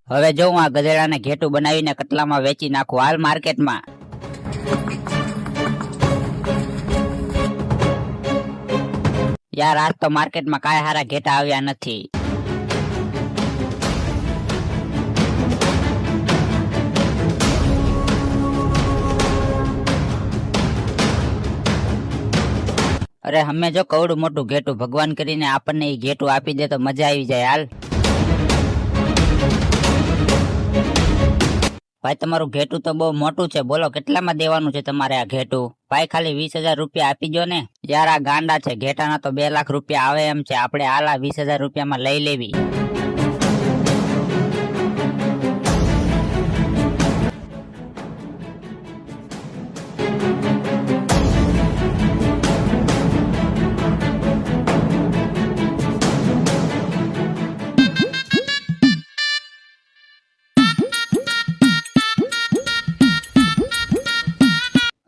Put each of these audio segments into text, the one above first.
હવે જો હું આ ગધેડાને ઘેટું બનાવીને કટલામાં વેચી નાખું, હાલ માર્કેટમાં. યાર આજ તો માર્કેટમાં કાંઈ હારા ઘેટા આવ્યા નથી. અરે અમે જો કવડું મોટું ઘેટું ભગવાન કરીને આપણને એ ઘેટું આપી દે તો મજા આવી જાય. હાલ ભાઈ, તમારું ઘેટું તો બહુ મોટું છે, બોલો કેટલામાં દેવાનું છે તમારે આ ઘેટું? ભાઈ ખાલી 20,000 રૂપિયા આપી દો ને. યાર આ ગાંડા છે, ઘેટાના તો 2 લાખ રૂપિયા આવે એમ છે, આપણે હાલ આ 20,000 રૂપિયામાં લઈ લેવી.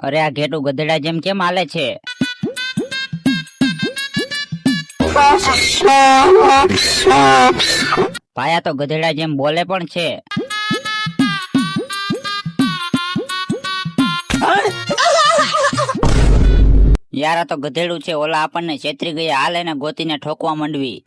અરે આ ઘેટું ગધેડા જેમ કેમ હાલે છે? ભાઈ આ તો ગધેડા જેમ બોલે પણ છે. યાર આ તો ગધેડું છે, ઓલા આપણને છેતરી ગયા, હાલ એને ગોતીને ઠોકવા માંડવી.